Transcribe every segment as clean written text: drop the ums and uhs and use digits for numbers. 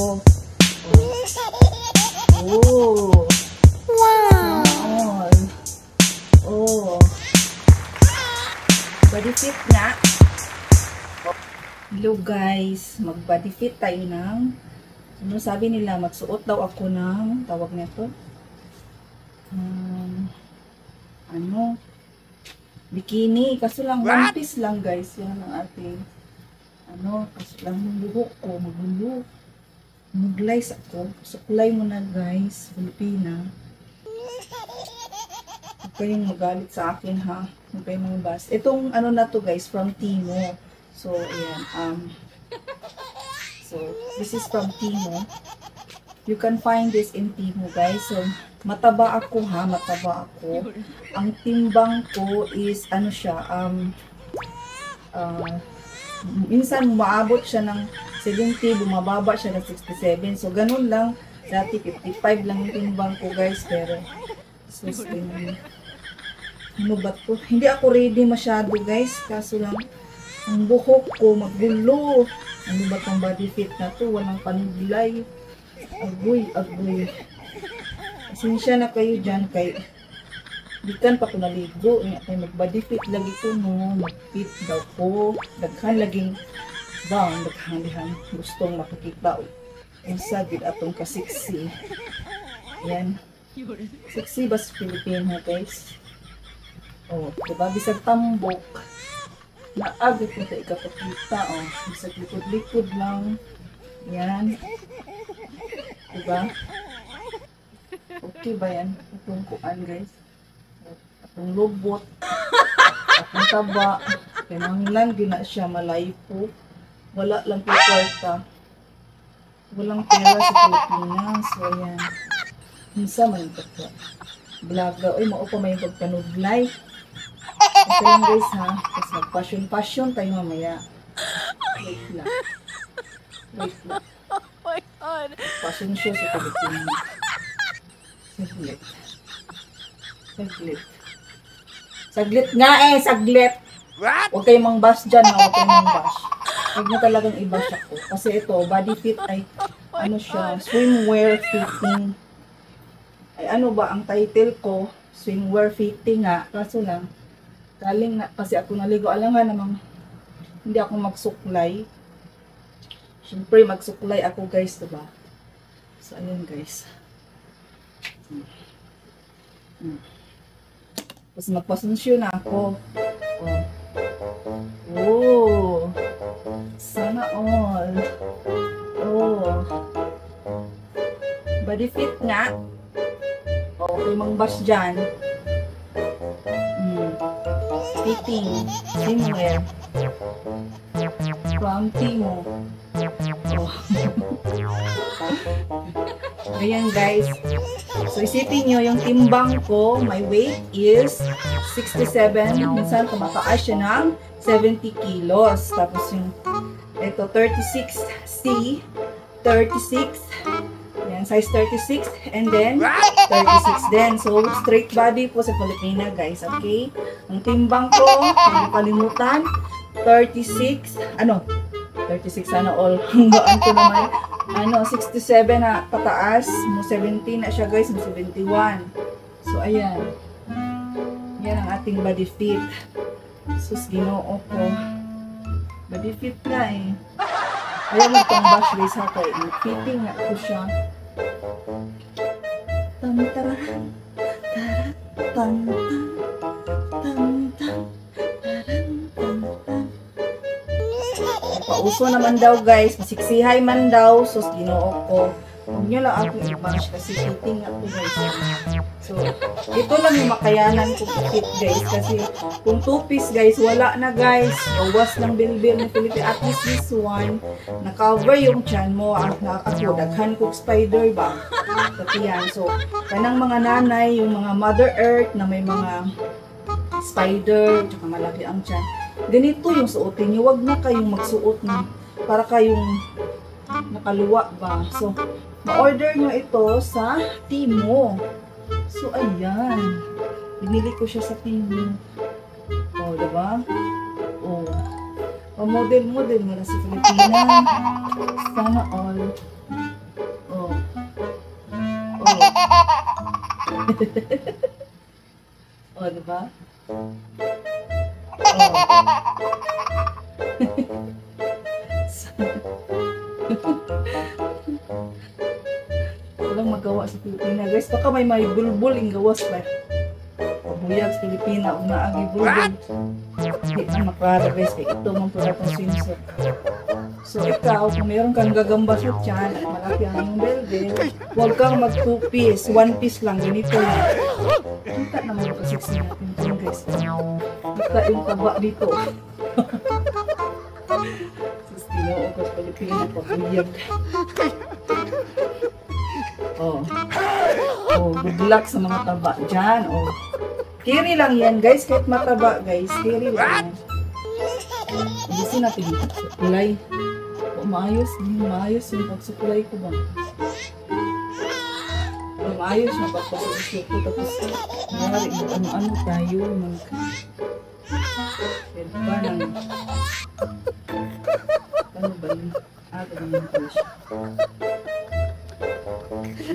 ko. Oh. Wow. Oh. Body fit nga. Hello guys, mag-body fit tayo ng, ano sabi nila, magsuot daw ako ng, tawag nito, bikini. Kaso lang, one piece lang guys, yan ang ating, kaso lang yung buhok ko, magulo. Mag-lice ako. Suklay mo na guys, Filipina. Huwag kayong magalit sa akin ha. Huwag kayong mabas. Itong ano na to guys, from Timo. So, ayan. So, this is from Timo. You can find this in Timo guys. So, mataba ako ha, mataba ako. Ang timbang ko is, ano siya, minsan maabot siya ng 70, bumababa siya ng 67. So, ganun lang. Dati, 55 lang yung timbang ko, guys. Pero, ano ba to? Hindi ako ready masyado, guys. Kaso lang, ang buhok ko, magulo. Ano ba tong body fit na to? Walang panuglay. Agoy, agoy. Pasensya na kayo dyan, kay dikan pa ko naligo. Kaya mag-body fit lagi ko, no? Mag-fit daw ko. Daghan laging bang, daghan gustong makikita ang sagid atong kasiksi. Yan. Sexy ba sa Pilipino, guys? Oh, diba? Bisag tambok. Naagit mo tayo ikapakita, oh. Bisag likod-likod lang. Yan. Diba? Okay ba yan? Itong kuan, guys. Atong lobot. Atong taba. Kinanglan, gina siya malaipo. Wala lang po kwarta. Walang pera sa Pilipinas. So, ayan. Minsan man ito po. Blaga. Uy, maupa may pagpanuglay. Okay lang guys ha. Tapos mag-passion tayo mamaya. Wait lang. Wait lang. Oh my God. Passion show sa Pilipinas. Saglit. Saglit. Saglit nga eh. Saglit. Huwag kayong mang-bash dyan ha. Huwag kayong mang-bash. Huwag mo talagang i-bash ako. Kasi ito, body fit ay, ano siya, swimwear fitting. Ay ano ba, ang title ko, swimwear fitting nga. Kaso lang, galing na, kasi ako naligo. Alam nga namang, hindi ako magsuklay. Siyempre, magsuklay ako guys, diba? So, ayun guys. Tapos magpasunsyon na ako. Oh. Sana all. Oh. Body fit nga. Okay, mang-bash dyan. Fitting. Swimwear. From Timo. Oh. Ayan guys. So isipin nyo, yung timbang ko, my weight is 67. Minsan tumataas siya ng 70 kilos. Tapos yung ito 36C, 36. Yan, size 36 and then 36 din. So straight body po sa Pilipina, guys, okay? Ang timbang ko, hindi kalimutan, 36, 36 sana all. Hanggaan ko naman. 67 na pataas, mo 70 na siya, guys, mo 71. So ayan. Yan ang ating body fit. Sus, ginoo ko. Body fit na eh. Ayaw mo itong bash guys ha, kaya fitting na ako siya. Tantara, tara, tantang, tantang, pauso naman daw guys, pasiksihay man daw, sus ginoo ko. Huwag nyo lang ako i-bash kasi fitting ako guys. So, ito lang yung makayanan ko fit guys. Kasi kung 2-piece guys, wala na guys. Bawas ng bilbil na Philippines. At least this one, na-cover yung chan mo. Ako, daghan kong spider ba? Pati yan. So, kanang mga nanay, yung mga Mother Earth na may mga spider, tsaka malaki ang chan. Ganito yung suotin nyo. Huwag na kayong magsuot na para kayong nakaluwa ba. So, ma-order nyo ito sa Timo. So, ayan. Binili ko siya sa Timo. O, diba? O, model mo na sa Filipina. Sana all. O, diba? Walang magawa sa Pilipina. Guys, baka may bulbul yung gawas pa. Buyag sa Pilipina, unaagi bulbul. Hindi na makara guys, kaya ito mong pala itong sensor. So ikaw, kung mayroon kang gagamba sa tiyan at malaki ang iyong belbel, huwag kang mag 2 piece, 1 piece lang, ganito lang. Kita naman yung kasiksi natin ito guys. Kita yung taba dito. Sus, tinuugot Pilipina, pabuyag. Oh, good luck sa mga taba dyan. Oh. Carry lang yan guys, kahit mataba guys, carry lang yan. Alisin natin yung pagsupply. O maayos yung pagsupply ko ba? O maayos yung pagpasupply ko. Tapos, ano tayo, diba nang, ano ba yun? Ganyan tayo siya.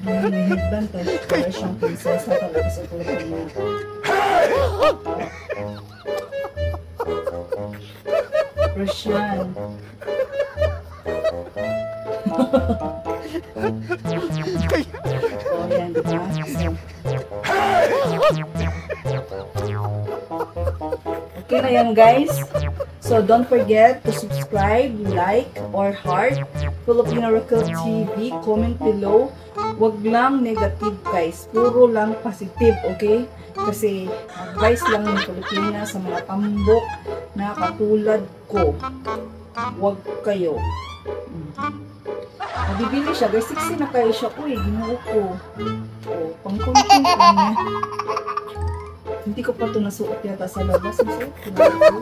May headband tayo, para siyang prinsesa talaga sa tulad niya. Russian. Oh, yan, diba? Okay na yan, guys. So, don't forget to subscribe, like, or heart Filipino Oracle TV. Comment below. Wag lang negative, guys. Puro lang positive, okay? Kasi advice lang ng Pilipinas sa mga tambok na katulad ko. Wag kayo. Bibili siya. Guys, 60 na kayo siya. Uy, ginoo ko. Oh, pang-content lang niya. Hindi ko pa ito nasuot yata sa labas. Nasuot ko na ito.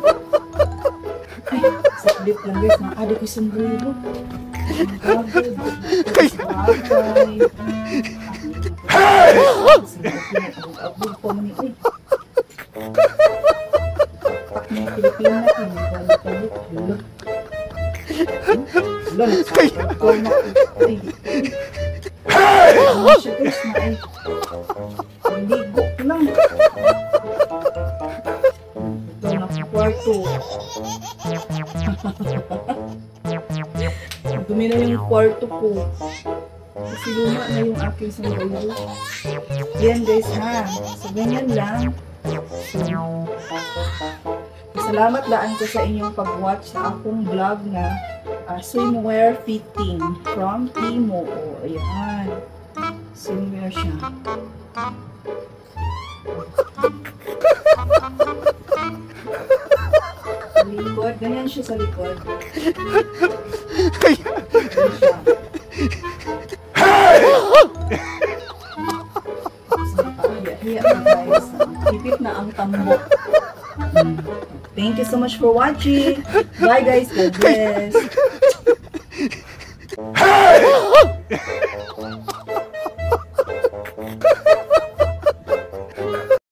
Ay, saklit lang guys. Nakada ko yung sombrero. Abog po mo ni Uy. Tak mga Pilipina. Balik-balik. Lulog. Lulog. Sakit ko na. Ano siya guys na ay. Ligo lang. Ito na sa kwarto. Dumi na yung kwarto ko. Kasi luma na yung aking sombrero. Yan guys ha. So ganyan lang. So, salamat daan ko sa inyong pag-watch sa akong vlog na swimwear fitting from Timo. O, ayan. Swimwear siya. Sa likod. Ganyan siya sa likod. Ganyan siya. Hiya na guys. Hipit na ang tambok. Thank you so much for watching. Bye guys. God bless.